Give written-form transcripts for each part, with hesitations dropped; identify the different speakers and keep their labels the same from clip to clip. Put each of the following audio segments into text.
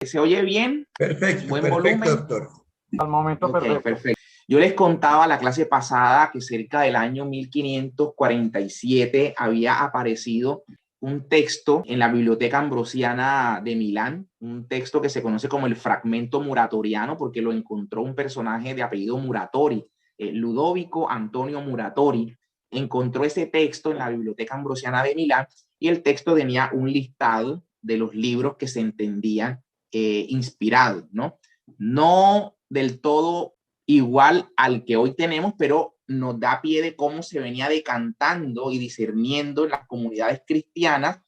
Speaker 1: ¿Se oye bien?
Speaker 2: Perfecto,
Speaker 1: ¿Buen
Speaker 2: perfecto,
Speaker 1: volumen?
Speaker 2: doctor.
Speaker 3: Al momento,
Speaker 1: Ok,
Speaker 3: perfecto.
Speaker 1: perfecto. Yo les contaba la clase pasada que cerca del año 1547 había aparecido un texto en la Biblioteca Ambrosiana de Milán, un texto que se conoce como el Fragmento Muratoriano, porque lo encontró un personaje de apellido Muratori, Ludovico Antonio Muratori. Encontró ese texto en la Biblioteca Ambrosiana de Milán y el texto tenía un listado de los libros que se entendían inspirados, ¿no? No del todo igual al que hoy tenemos, pero nos da pie de cómo se venía decantando y discerniendo en las comunidades cristianas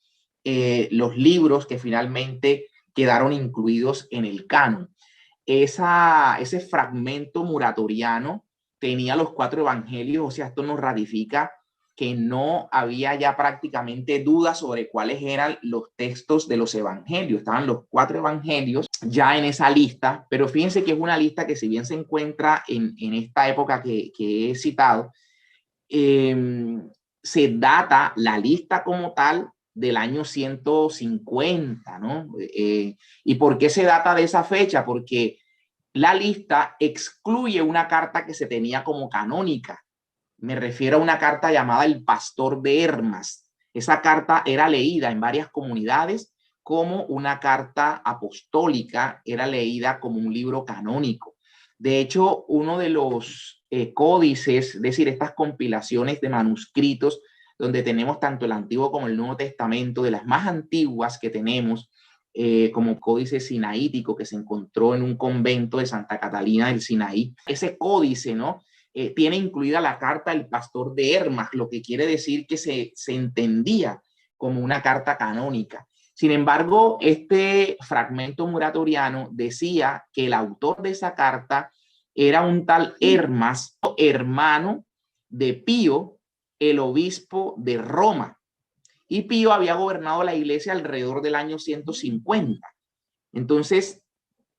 Speaker 1: los libros que finalmente quedaron incluidos en el canon. Ese fragmento muratoriano tenía los 4 evangelios, o sea, esto nos ratifica que no había ya prácticamente dudas sobre cuáles eran los textos de los evangelios. Estaban los 4 evangelios ya en esa lista, pero fíjense que es una lista que si bien se encuentra en esta época que he citado, se data la lista como tal del año 150, ¿no? ¿Y por qué se data de esa fecha? Porque la lista excluye una carta que se tenía como canónica. Me refiero a una carta llamada El Pastor de Hermas. Esa carta era leída en varias comunidades como una carta apostólica, era leída como un libro canónico. De hecho, uno de los códices, es decir, estas compilaciones de manuscritos, donde tenemos tanto el Antiguo como el Nuevo Testamento, de las más antiguas que tenemos, como códice sinaítico que se encontró en un convento de Santa Catalina del Sinaí. Ese códice, ¿no? Tiene incluida la carta del Pastor de Hermas, lo que quiere decir que se entendía como una carta canónica. Sin embargo, este fragmento muratoriano decía que el autor de esa carta era un tal Hermas, hermano de Pío, el obispo de Roma. Y Pío había gobernado la iglesia alrededor del año 150. Entonces,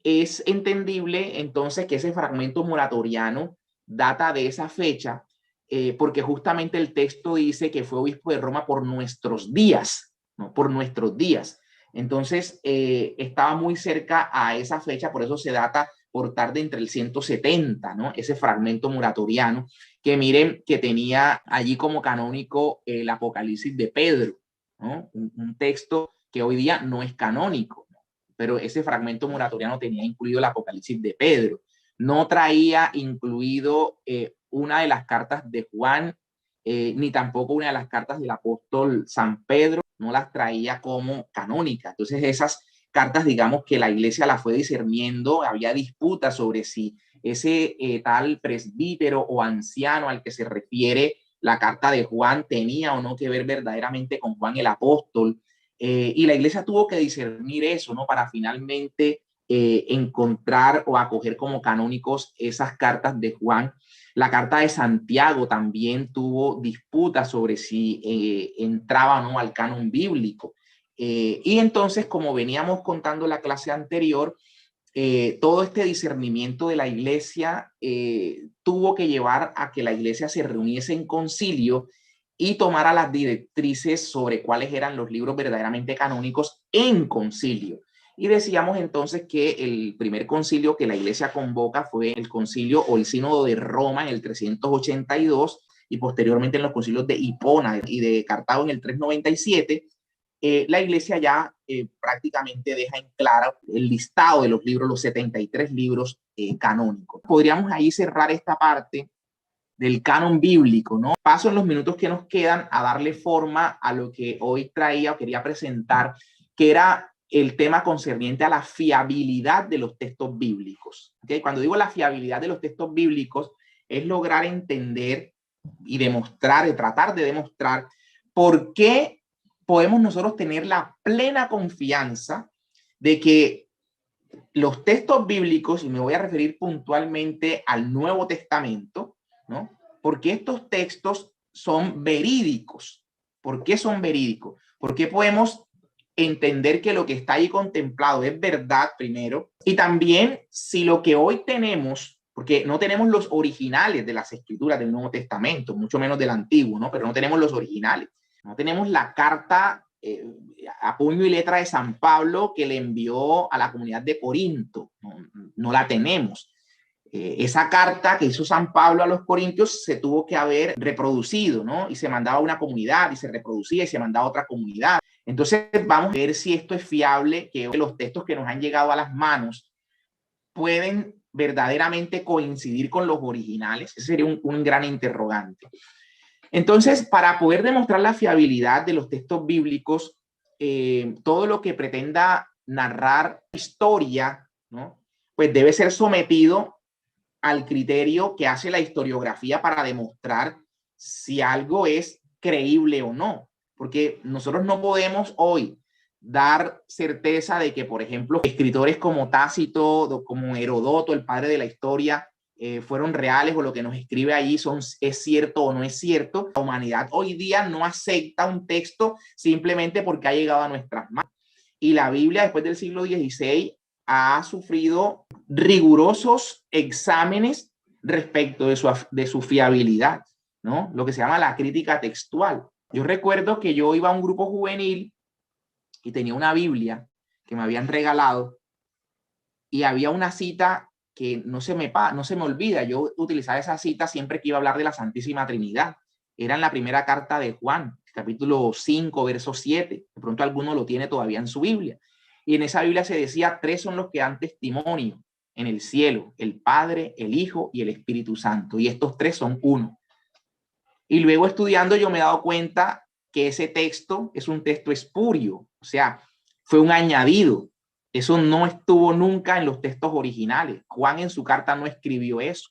Speaker 1: es entendible entonces que ese fragmento muratoriano data de esa fecha, porque justamente el texto dice que fue obispo de Roma por nuestros días, ¿no? Por nuestros días. Entonces, estaba muy cerca a esa fecha, por eso se data por tarde entre el 170, ¿no? Ese fragmento muratoriano, que miren que tenía allí como canónico el Apocalipsis de Pedro, ¿no? Un texto que hoy día no es canónico, pero ese fragmento muratoriano tenía incluido el Apocalipsis de Pedro. No traía incluido una de las cartas de Juan, ni tampoco una de las cartas del apóstol San Pedro, no las traía como canónicas. Entonces esas cartas, digamos que la iglesia las fue discerniendo, había disputas sobre si ese tal presbítero o anciano al que se refiere la carta de Juan tenía o no que ver verdaderamente con Juan el apóstol. Y la iglesia tuvo que discernir eso, ¿no? Para finalmente encontrar o acoger como canónicos esas cartas de Juan. La carta de Santiago también tuvo disputas sobre si entraba o no al canon bíblico. Y entonces, como veníamos contando en la clase anterior, todo este discernimiento de la iglesia tuvo que llevar a que la iglesia se reuniese en concilio y tomara las directrices sobre cuáles eran los libros verdaderamente canónicos en concilio. Y decíamos entonces que el primer concilio que la iglesia convoca fue el concilio o el sínodo de Roma en el 382 y posteriormente en los concilios de Hipona y de Cartago en el 397. La iglesia ya prácticamente deja en claro el listado de los libros, los 73 libros canónicos. Podríamos ahí cerrar esta parte del canon bíblico, ¿no? Paso en los minutos que nos quedan a darle forma a lo que hoy traía o quería presentar, que era el tema concerniente a la fiabilidad de los textos bíblicos. ¿Okay? Cuando digo la fiabilidad de los textos bíblicos, es lograr entender y demostrar, y tratar de demostrar por qué podemos nosotros tener la plena confianza de que los textos bíblicos, y me voy a referir puntualmente al Nuevo Testamento, ¿no? Porque estos textos son verídicos. ¿Por qué son verídicos? Porque podemos entender que lo que está ahí contemplado es verdad primero, y también si lo que hoy tenemos, porque no tenemos los originales de las escrituras del Nuevo Testamento, mucho menos del Antiguo, ¿no? Pero no tenemos los originales. No tenemos la carta a puño y letra de San Pablo que le envió a la comunidad de Corinto. No la tenemos. Esa carta que hizo San Pablo a los corintios se tuvo que haber reproducido, ¿no? Y se mandaba a una comunidad y se reproducía y se mandaba a otra comunidad. Entonces vamos a ver si esto es fiable, que los textos que nos han llegado a las manos pueden verdaderamente coincidir con los originales. Ese sería un gran interrogante. Entonces, para poder demostrar la fiabilidad de los textos bíblicos, todo lo que pretenda narrar historia, ¿no? Pues debe ser sometido al criterio que hace la historiografía para demostrar si algo es creíble o no. Porque nosotros no podemos hoy dar certeza de que, por ejemplo, escritores como Tácito, como Herodoto, el padre de la historia, fueron reales o lo que nos escribe allí es cierto o no es cierto. La humanidad hoy día no acepta un texto simplemente porque ha llegado a nuestras manos. Y la Biblia, después del siglo XVI, ha sufrido rigurosos exámenes respecto de su fiabilidad, ¿no? Lo que se llama la crítica textual. Yo recuerdo que yo iba a un grupo juvenil y tenía una Biblia que me habían regalado y había una cita que no se me olvida. Yo utilizaba esa cita siempre que iba a hablar de la Santísima Trinidad. Era en la primera carta de Juan, capítulo 5, verso 7. De pronto alguno lo tiene todavía en su Biblia. Y en esa Biblia se decía, 3 son los que dan testimonio en el cielo: el Padre, el Hijo y el Espíritu Santo. Y estos 3 son uno. Y luego estudiando yo me he dado cuenta que ese texto es un texto espurio, o sea, fue un añadido. Eso no estuvo nunca en los textos originales. Juan en su carta no escribió eso,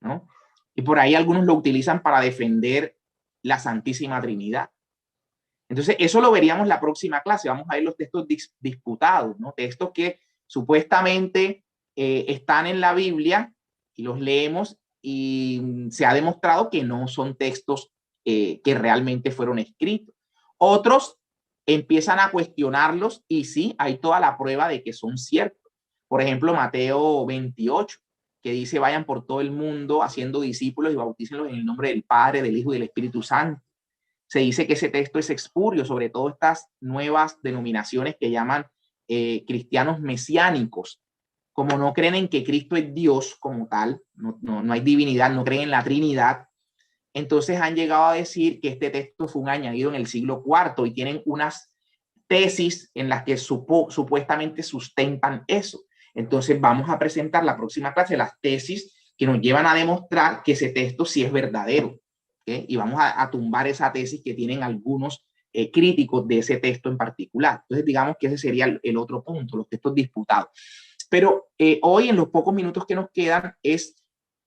Speaker 1: ¿no? Y por ahí algunos lo utilizan para defender la Santísima Trinidad. Entonces, eso lo veríamos la próxima clase. Vamos a ver los textos disputados, ¿no? Textos que supuestamente están en la Biblia y los leemos y se ha demostrado que no son textos que realmente fueron escritos. Otros empiezan a cuestionarlos y sí, hay toda la prueba de que son ciertos. Por ejemplo, Mateo 28, que dice: vayan por todo el mundo haciendo discípulos y bautícenlos en el nombre del Padre, del Hijo y del Espíritu Santo. Se dice que ese texto es espurio, sobre todo estas nuevas denominaciones que llaman cristianos mesiánicos. Como no creen en que Cristo es Dios como tal, no hay divinidad, no creen en la Trinidad, entonces han llegado a decir que este texto fue un añadido en el siglo IV y tienen unas tesis en las que supuestamente sustentan eso. Entonces vamos a presentar la próxima clase las tesis que nos llevan a demostrar que ese texto sí es verdadero. ¿Okay? Y vamos a tumbar esa tesis que tienen algunos críticos de ese texto en particular. Entonces digamos que ese sería el otro punto, los textos disputados. Pero hoy, en los pocos minutos que nos quedan, es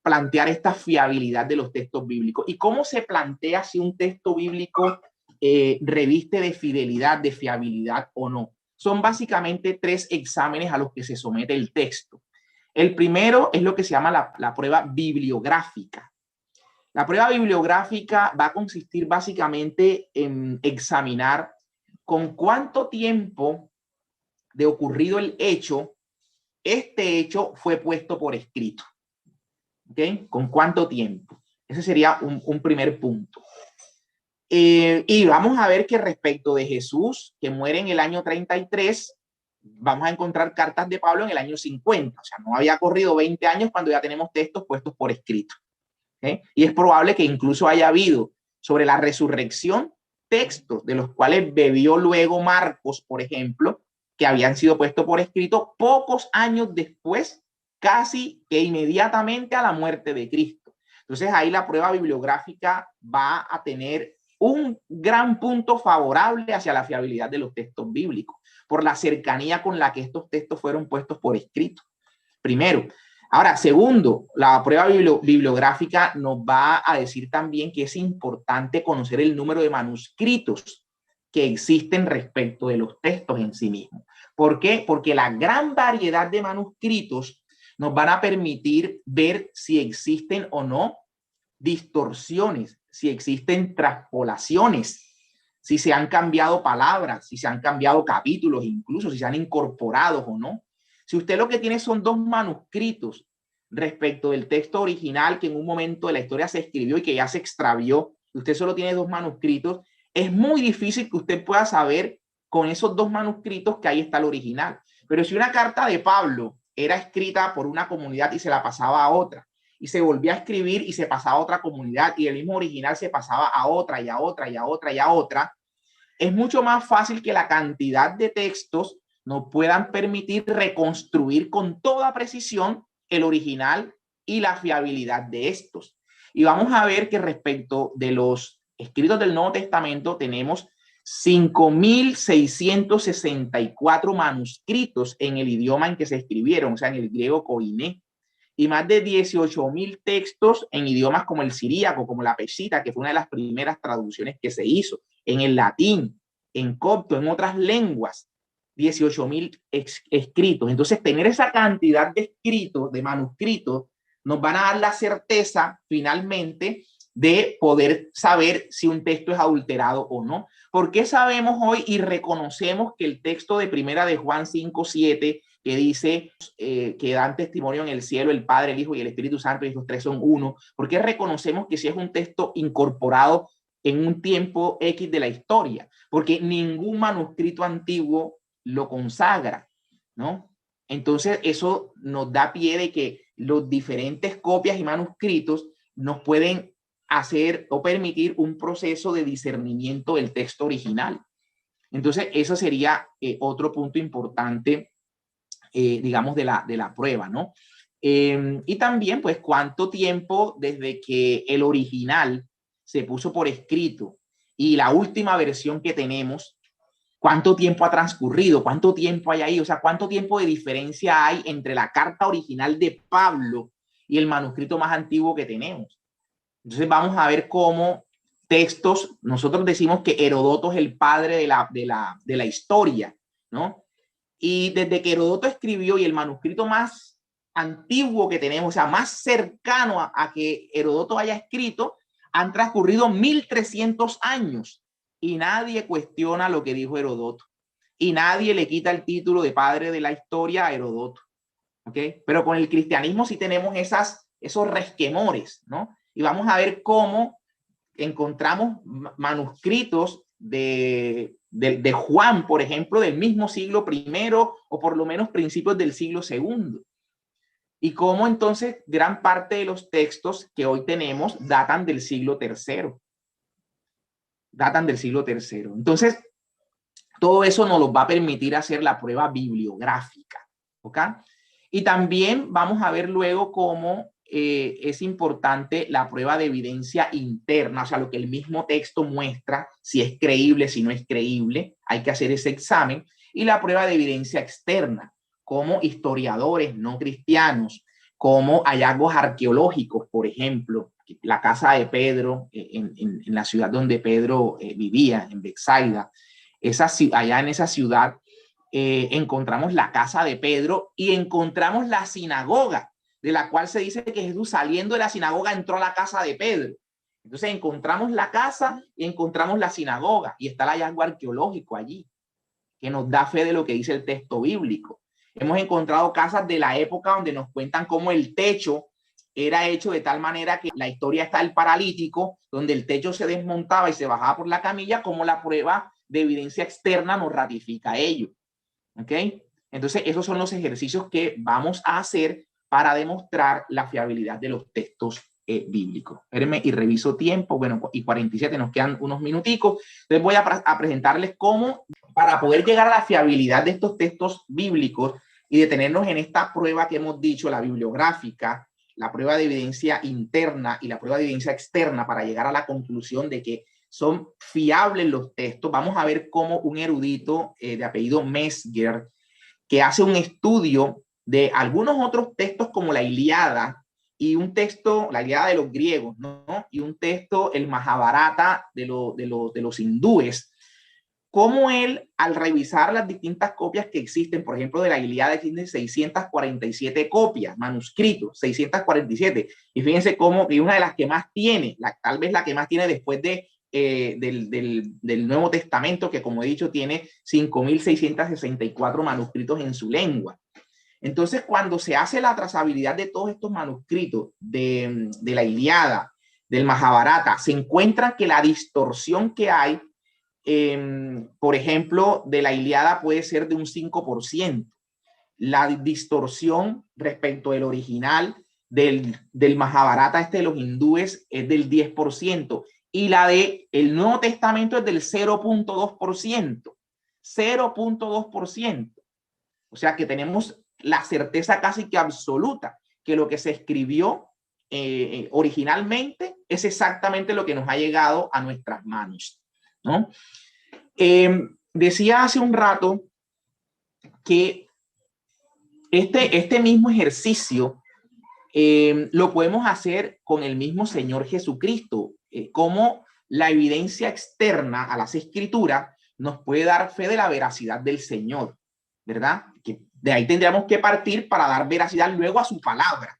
Speaker 1: plantear esta fiabilidad de los textos bíblicos. ¿Y cómo se plantea si un texto bíblico reviste de fidelidad, de fiabilidad o no? Son básicamente 3 exámenes a los que se somete el texto. El primero es lo que se llama la prueba bibliográfica. La prueba bibliográfica va a consistir básicamente en examinar con cuánto tiempo de ocurrido el hecho, este hecho fue puesto por escrito. ¿Okay? ¿Con cuánto tiempo? Ese sería un primer punto. Y vamos a ver que respecto de Jesús, que muere en el año 33, vamos a encontrar cartas de Pablo en el año 50. O sea, no había corrido 20 años cuando ya tenemos textos puestos por escrito. ¿Okay? Y es probable que incluso haya habido sobre la resurrección textos de los cuales bebió luego Marcos, por ejemplo, que habían sido puestos por escrito pocos años después, casi que inmediatamente a la muerte de Cristo. Entonces ahí la prueba bibliográfica va a tener un gran punto favorable hacia la fiabilidad de los textos bíblicos, por la cercanía con la que estos textos fueron puestos por escrito. Primero. Ahora, segundo, la prueba bibliográfica nos va a decir también que es importante conocer el número de manuscritos que existen respecto de los textos en sí mismos. ¿Por qué? Porque la gran variedad de manuscritos nos van a permitir ver si existen o no distorsiones, si existen traspolaciones, si se han cambiado palabras, si se han cambiado capítulos, incluso si se han incorporado o no. Si usted lo que tiene son 2 manuscritos respecto del texto original que en un momento de la historia se escribió y que ya se extravió, usted solo tiene 2 manuscritos, es muy difícil que usted pueda saber con esos dos manuscritos que ahí está el original. Pero si una carta de Pablo era escrita por una comunidad y se la pasaba a otra, y se volvía a escribir y se pasaba a otra comunidad, y el mismo original se pasaba a otra y a otra y a otra y a otra, es mucho más fácil que la cantidad de textos nos puedan permitir reconstruir con toda precisión el original y la fiabilidad de estos. Y vamos a ver que respecto de los escritos del Nuevo Testamento tenemos 5.664 manuscritos en el idioma en que se escribieron, o sea, en el griego koiné, y más de 18.000 textos en idiomas como el siríaco, como la pesita, que fue una de las primeras traducciones que se hizo, en el latín, en copto, en otras lenguas, 18.000 escritos. Entonces, tener esa cantidad de escritos, de manuscritos, nos van a dar la certeza finalmente de poder saber si un texto es adulterado o no. ¿Por qué sabemos hoy y reconocemos que el texto de Primera de Juan 5:7, que dice que dan testimonio en el cielo el Padre, el Hijo y el Espíritu Santo, y estos tres son uno? ¿Por qué reconocemos que si es un texto incorporado en un tiempo X de la historia? Porque ningún manuscrito antiguo lo consagra, ¿no? Entonces eso nos da pie de que los diferentes copias y manuscritos nos pueden hacer o permitir un proceso de discernimiento del texto original. Entonces, eso sería otro punto importante, digamos, de la prueba, ¿no? Y también, pues, cuánto tiempo desde que el original se puso por escrito y la última versión que tenemos, cuánto tiempo ha transcurrido, cuánto tiempo hay ahí, o sea, cuánto tiempo de diferencia hay entre la carta original de Pablo y el manuscrito más antiguo que tenemos. Entonces vamos a ver cómo textos, nosotros decimos que Heródoto es el padre de la historia, ¿no? Y desde que Heródoto escribió y el manuscrito más antiguo que tenemos, o sea, más cercano a que Heródoto haya escrito, han transcurrido 1300 años y nadie cuestiona lo que dijo Heródoto y nadie le quita el título de padre de la historia a Heródoto, ¿ok? Pero con el cristianismo sí tenemos esos resquemores, ¿no? Y vamos a ver cómo encontramos manuscritos de Juan, por ejemplo, del mismo siglo primero o por lo menos principios del siglo segundo. Y cómo entonces gran parte de los textos que hoy tenemos datan del siglo tercero. Datan del siglo tercero. Entonces, todo eso nos lo va a permitir hacer la prueba bibliográfica, ¿ok? Y también vamos a ver luego cómo es importante la prueba de evidencia interna, o sea, lo que el mismo texto muestra, si es creíble, si no es creíble, hay que hacer ese examen, y la prueba de evidencia externa, como historiadores no cristianos, como hallazgos arqueológicos, por ejemplo, la casa de Pedro en la ciudad donde Pedro vivía, en Betsaida, allá en esa ciudad encontramos la casa de Pedro y encontramos la sinagoga, de la cual se dice que Jesús saliendo de la sinagoga entró a la casa de Pedro. Entonces encontramos la casa y encontramos la sinagoga y está el hallazgo arqueológico allí, que nos da fe de lo que dice el texto bíblico. Hemos encontrado casas de la época donde nos cuentan cómo el techo era hecho de tal manera que la historia está el paralítico, donde el techo se desmontaba y se bajaba por la camilla, como la prueba de evidencia externa nos ratifica ello. ¿Ok? Entonces, esos son los ejercicios que vamos a hacer para demostrar la fiabilidad de los textos bíblicos. Espérenme y reviso tiempo. Bueno, y 47, nos quedan unos minuticos. Entonces, voy a presentarles cómo, para poder llegar a la fiabilidad de estos textos bíblicos y detenernos en esta prueba que hemos dicho, la bibliográfica, la prueba de evidencia interna y la prueba de evidencia externa, para llegar a la conclusión de que son fiables los textos. Vamos a ver cómo un erudito de apellido Mesger, que hace un estudio de algunos otros textos como la Ilíada y un texto, la Ilíada de los griegos, ¿no? Y un texto, el Mahabharata de los hindúes, cómo él, al revisar las distintas copias que existen, por ejemplo, de la Ilíada existen 647 copias, manuscritos, 647. Y fíjense cómo que una de las que más tiene, tal vez la que más tiene después del Nuevo Testamento, que como he dicho tiene 5.664 manuscritos en su lengua. Entonces, cuando se hace la trazabilidad de todos estos manuscritos de la Ilíada, del Mahabharata, se encuentra que la distorsión que hay por ejemplo, de la Ilíada puede ser de un 5%. La distorsión respecto del original del Mahabharata de los hindúes es del 10%, y la del Nuevo Testamento es del 0.2%. 0.2%. O sea que tenemos la certeza casi que absoluta que lo que se escribió originalmente es exactamente lo que nos ha llegado a nuestras manos, ¿no? Decía hace un rato que este mismo ejercicio lo podemos hacer con el mismo Señor Jesucristo, como la evidencia externa a las Escrituras nos puede dar fe de la veracidad del Señor, ¿verdad? Que de ahí tendríamos que partir para dar veracidad luego a su palabra.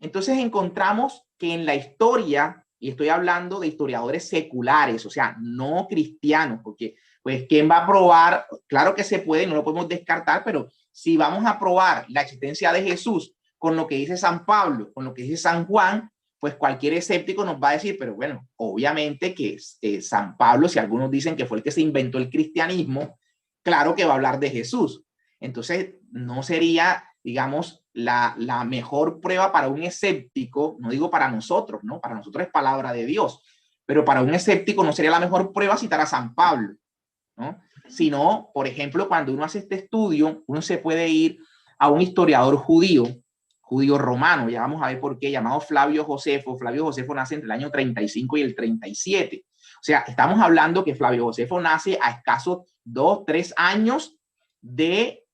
Speaker 1: Entonces encontramos que en la historia, y estoy hablando de historiadores seculares, o sea, no cristianos, porque pues ¿quién va a probar? Claro que se puede, no lo podemos descartar, pero si vamos a probar la existencia de Jesús con lo que dice San Pablo, con lo que dice San Juan, pues cualquier escéptico nos va a decir, pero bueno, obviamente que San Pablo, si algunos dicen que fue el que se inventó el cristianismo, claro que va a hablar de Jesús. Entonces, no sería, digamos, la mejor prueba para un escéptico, no digo para nosotros, ¿no? Para nosotros es palabra de Dios, pero para un escéptico no sería la mejor prueba citar a San Pablo, ¿no? Sino, por ejemplo, cuando uno hace este estudio, uno se puede ir a un historiador judío romano, ya vamos a ver por qué, llamado Flavio Josefo. Flavio Josefo nace entre el año 35 y el 37. O sea, estamos hablando que Flavio Josefo nace a escasos 2, 3 años de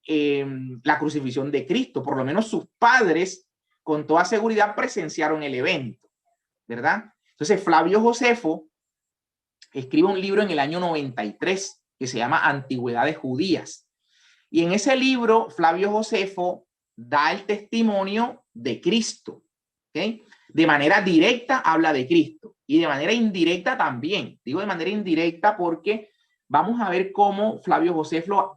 Speaker 1: la crucifixión de Cristo. Por lo menos sus padres con toda seguridad presenciaron el evento, ¿verdad? Entonces Flavio Josefo escribe un libro en el año 93 que se llama Antigüedades Judías, y en ese libro Flavio Josefo da el testimonio de Cristo, ¿okay? De manera directa habla de Cristo, y de manera indirecta también. Digo de manera indirecta porque vamos a ver cómo Flavio Josefo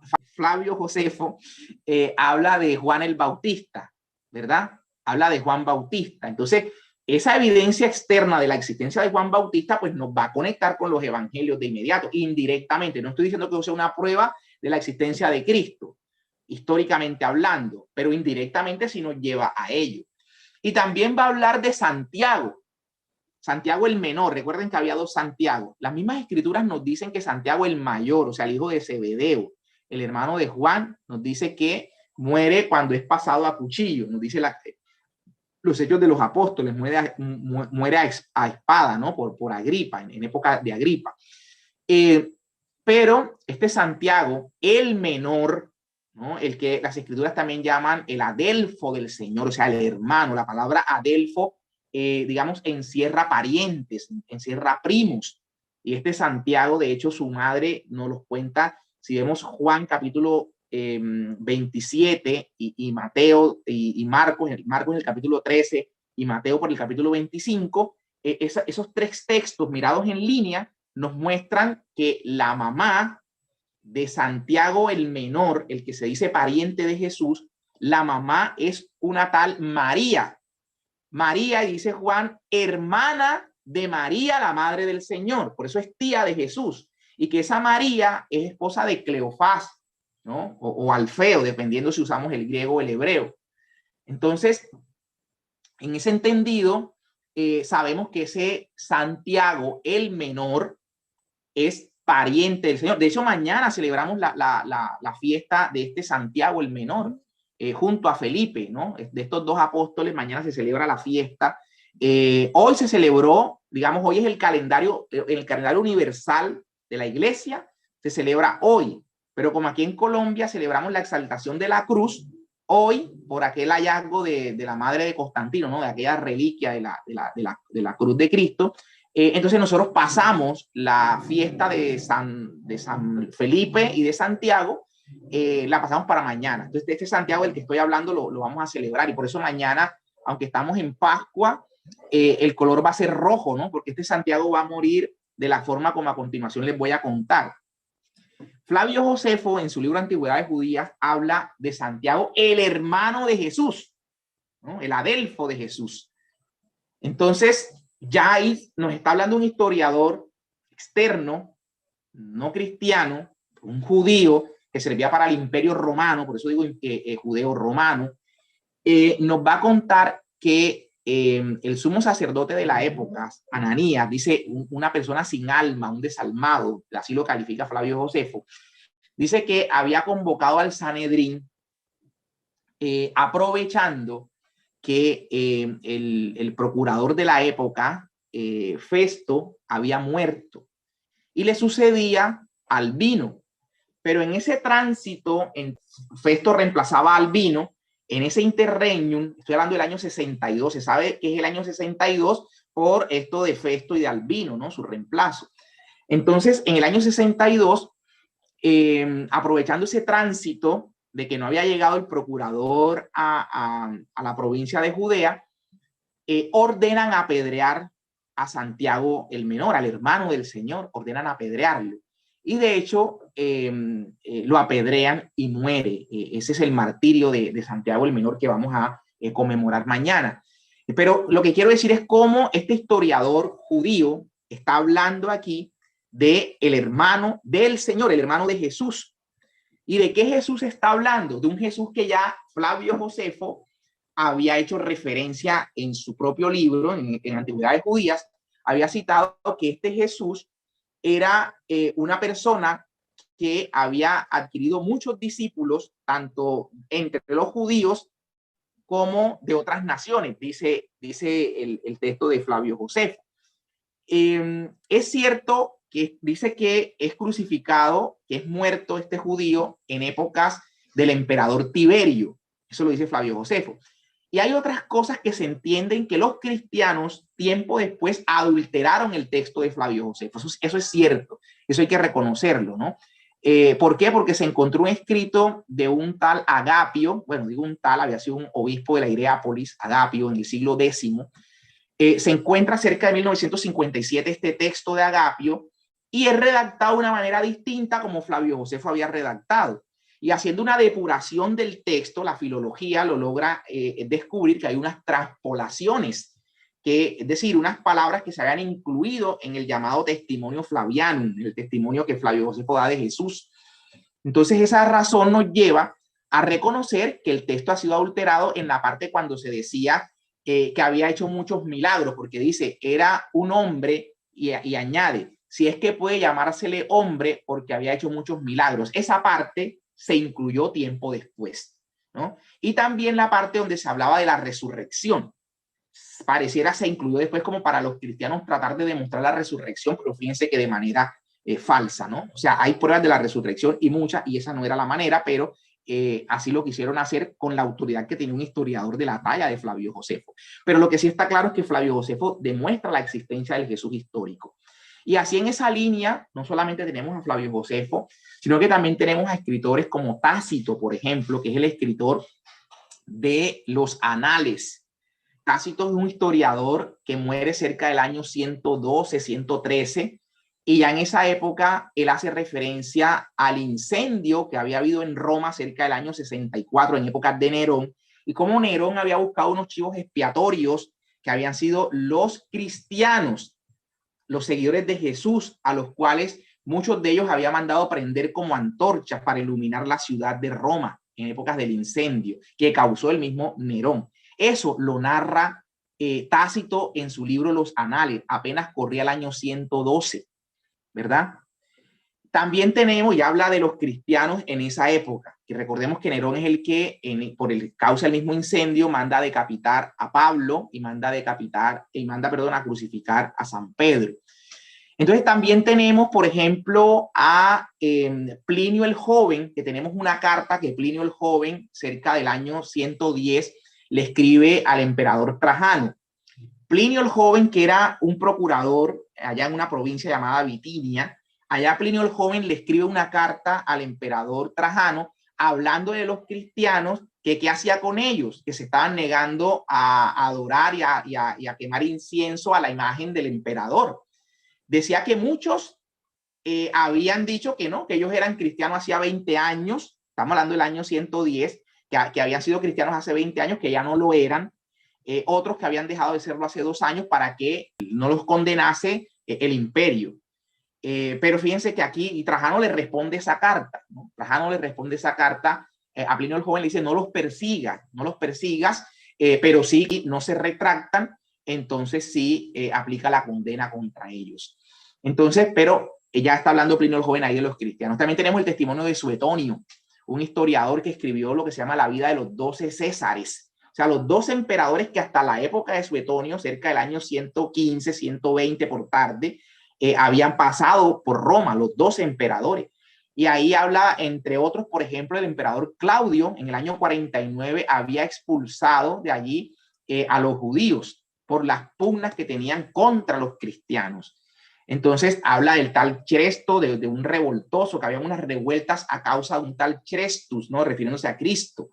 Speaker 1: habla de Juan el Bautista, ¿verdad? Habla de Juan Bautista. Entonces, esa evidencia externa de la existencia de Juan Bautista, pues nos va a conectar con los evangelios de inmediato, indirectamente. No estoy diciendo que sea una prueba de la existencia de Cristo, históricamente hablando, pero indirectamente sí nos lleva a ello. Y también va a hablar de Santiago, Santiago el menor. Recuerden que había 2 Santiago. Las mismas escrituras nos dicen que Santiago el mayor, o sea, el hijo de Zebedeo, el hermano de Juan, nos dice que muere cuando es pasado a cuchillo. Nos dice los Hechos de los Apóstoles, muere a espada, ¿no? Por Agripa, en época de Agripa. Pero este Santiago, el menor, ¿no? El que las escrituras también llaman el adelfo del Señor, o sea, el hermano. La palabra adelfo, digamos, encierra parientes, encierra primos. Y este Santiago, de hecho, su madre nos los cuenta, si vemos Juan capítulo 27 y Mateo y Marcos en el capítulo 13 y Mateo por el capítulo 25, esos 3 textos mirados en línea nos muestran que la mamá de Santiago el menor, el que se dice pariente de Jesús, la mamá es una tal María. María, y dice Juan, hermana de María, la madre del Señor. Por eso es tía de Jesús. Y que esa María es esposa de Cleofás, ¿no? O Alfeo, dependiendo si usamos el griego o el hebreo. Entonces, en ese entendido, sabemos que ese Santiago el menor es pariente del Señor. De hecho, mañana celebramos la fiesta de este Santiago el menor, junto a Felipe, ¿no? De estos 2 apóstoles, mañana se celebra la fiesta. Hoy se celebró, digamos, hoy es el calendario universal de la iglesia, se celebra hoy, pero como aquí en Colombia celebramos la exaltación de la cruz, hoy, por aquel hallazgo de la madre de Constantino, ¿no? De aquella reliquia de la cruz de Cristo. Entonces nosotros pasamos la fiesta de San Felipe y de Santiago, la pasamos para mañana. Entonces este Santiago del que estoy hablando lo vamos a celebrar, y por eso mañana, aunque estamos en Pascua, el color va a ser rojo, ¿no? Porque este Santiago va a morir de la forma como a continuación les voy a contar. Flavio Josefo, en su libro Antigüedades Judías, habla de Santiago, el hermano de Jesús, ¿no? El adelfo de Jesús. Entonces, ya ahí nos está hablando un historiador externo no cristiano, un judío que servía para el imperio romano, por eso digo judeo romano, nos va a contar que el sumo sacerdote de la época, Ananías, dice una persona sin alma, un desalmado, así lo califica Flavio Josefo, dice que había convocado al Sanedrín aprovechando que el procurador de la época, Festo, había muerto y le sucedía Albino. Pero en ese tránsito, Festo reemplazaba a Albino, en ese interregnum, estoy hablando del año 62, se sabe que es el año 62 por esto de Festo y de Albino, ¿no? Su reemplazo. Entonces, en el año 62, aprovechando ese tránsito de que no había llegado el procurador a la provincia de Judea, ordenan apedrear a Santiago el Menor, al hermano del Señor, ordenan apedrearlo. Y de hecho, lo apedrean y muere. Ese es el martirio de Santiago el Menor que vamos a conmemorar mañana. Pero lo que quiero decir es cómo este historiador judío está hablando aquí de el hermano del Señor, el hermano de Jesús. ¿Y de qué Jesús está hablando? De un Jesús que ya Flavio Josefo había hecho referencia en su propio libro, en Antigüedades Judías, había citado que este Jesús era una persona que había adquirido muchos discípulos, tanto entre los judíos como de otras naciones, dice el texto de Flavio Josefo. Es cierto que dice que es crucificado, que es muerto este judío en épocas del emperador Tiberio. Eso lo dice Flavio Josefo. Y hay otras cosas que se entienden que los cristianos tiempo después adulteraron el texto de Flavio Josefo. Eso es cierto, eso hay que reconocerlo, ¿no? ¿Por qué? Porque se encontró un escrito de un tal Agapio, bueno, digo un tal, había sido un obispo de la Hierápolis, Agapio, en el siglo X. Se encuentra cerca de 1957 este texto de Agapio y es redactado de una manera distinta como Flavio Josefo había redactado. Y haciendo una depuración del texto, la filología lo logra descubrir que hay unas transpolaciones, es decir, unas palabras que se habían incluido en el llamado testimonio flaviano, el testimonio que Flavio Josefo da de Jesús. Entonces esa razón nos lleva a reconocer que el texto ha sido adulterado en la parte cuando se decía que había hecho muchos milagros, porque dice, era un hombre y añade, si es que puede llamársele hombre porque había hecho muchos milagros. Esa parte se incluyó tiempo después, ¿no? Y también la parte donde se hablaba de la resurrección. Pareciera se incluyó después como para los cristianos tratar de demostrar la resurrección, pero fíjense que de manera falsa, ¿no? O sea, hay pruebas de la resurrección y muchas, y esa no era la manera, pero así lo quisieron hacer con la autoridad que tenía un historiador de la talla de Flavio Josefo. Pero lo que sí está claro es que Flavio Josefo demuestra la existencia del Jesús histórico. Y así en esa línea, no solamente tenemos a Flavio Josefo, sino que también tenemos a escritores como Tácito, por ejemplo, que es el escritor de los Anales. Tácito es un historiador que muere cerca del año 112, 113, y ya en esa época él hace referencia al incendio que había habido en Roma cerca del año 64, en épocas de Nerón, y cómo Nerón había buscado unos chivos expiatorios que habían sido los cristianos, los seguidores de Jesús, a los cuales muchos de ellos había mandado prender como antorchas para iluminar la ciudad de Roma en épocas del incendio que causó el mismo Nerón. Eso lo narra Tácito en su libro Los Anales, apenas corría el año 112, ¿verdad? También tenemos, ya habla de los cristianos en esa época, que recordemos que Nerón es el que, por el causa del mismo incendio, manda a decapitar a Pablo y manda a crucificar a San Pedro. Entonces también tenemos, por ejemplo, a Plinio el Joven, que tenemos una carta que Plinio el Joven, cerca del año 110, le escribe al emperador Trajano. Plinio el Joven, que era un procurador allá en una provincia llamada Bitinia, allá Plinio el Joven le escribe una carta al emperador Trajano hablando de los cristianos, que qué hacía con ellos, que se estaban negando a adorar y a quemar incienso a la imagen del emperador. Decía que muchos habían dicho que no, que ellos eran cristianos hacía 20 años, estamos hablando del año 110, que habían sido cristianos hace 20 años, que ya no lo eran, otros que habían dejado de serlo hace 2 años para que no los condenase el imperio. Pero fíjense que aquí Trajano le responde esa carta, ¿no? Trajano le responde esa carta a Plinio el Joven, le dice, no los persigas, no los persigas, pero sí no se retractan, entonces sí aplica la condena contra ellos. Entonces, pero ya está hablando Plinio el Joven ahí de los cristianos. También tenemos el testimonio de Suetonio, un historiador que escribió lo que se llama la vida de los 12 Césares. O sea, los 12 emperadores que hasta la época de Suetonio, cerca del año 115, 120 por tarde, habían pasado por Roma, los 12 emperadores. Y ahí habla, entre otros, por ejemplo, el emperador Claudio, en el año 49, había expulsado de allí a los judíos por las pugnas que tenían contra los cristianos. Entonces habla del tal Chresto, de un revoltoso, que había unas revueltas a causa de un tal Chrestus, ¿no? Refiriéndose a Cristo.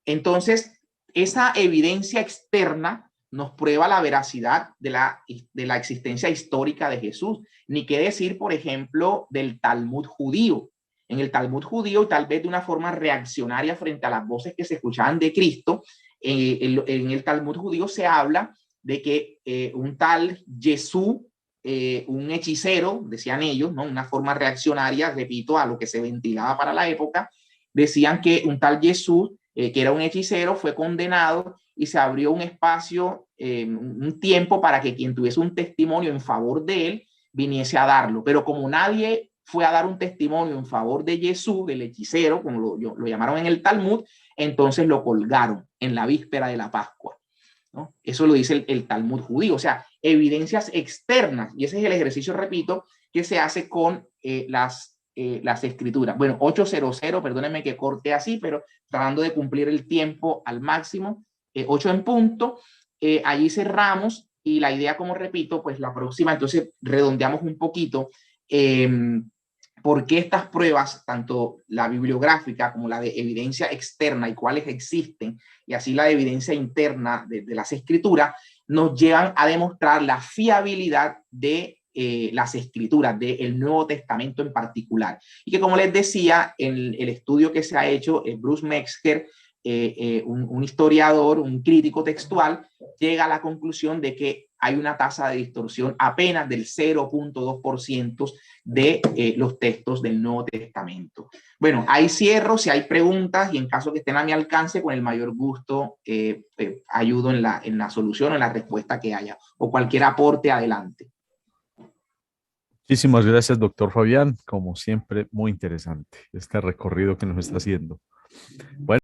Speaker 1: Entonces, esa evidencia externa nos prueba la veracidad de la existencia histórica de Jesús. Ni qué decir, por ejemplo, del Talmud judío. En el Talmud judío, tal vez de una forma reaccionaria frente a las voces que se escuchaban de Cristo, en el Talmud judío se habla de que un tal Jesús, un hechicero, decían ellos, ¿no? Una forma reaccionaria, repito, a lo que se ventilaba para la época, decían que un tal Jesús, que era un hechicero, fue condenado y se abrió un espacio, un tiempo para que quien tuviese un testimonio en favor de él viniese a darlo. Pero como nadie fue a dar un testimonio en favor de Jesús, del hechicero, como lo llamaron en el Talmud, entonces lo colgaron en la víspera de la Pascua, ¿no? Eso lo dice el Talmud judío, o sea, evidencias externas, y ese es el ejercicio, repito, que se hace con las escrituras. Bueno, 8:00, perdónenme que corte así, pero tratando de cumplir el tiempo al máximo, 8 en punto, allí cerramos, y la idea, como repito, pues la próxima, entonces redondeamos un poquito, por qué estas pruebas, tanto la bibliográfica como la de evidencia externa y cuáles existen, y así la de evidencia interna de las escrituras, nos llevan a demostrar la fiabilidad de las escrituras, del Nuevo Testamento en particular. Y que, como les decía, en el estudio que se ha hecho, Bruce Metzger, un historiador, un crítico textual, llega a la conclusión de que hay una tasa de distorsión apenas del 0.2% de los textos del Nuevo Testamento. Bueno, ahí cierro. Si hay preguntas y en caso que estén a mi alcance, con el mayor gusto ayudo en la solución o en la respuesta que haya, o cualquier aporte, adelante.
Speaker 2: Muchísimas gracias, doctor Fabián. Como siempre, muy interesante este recorrido que nos está haciendo. Bueno.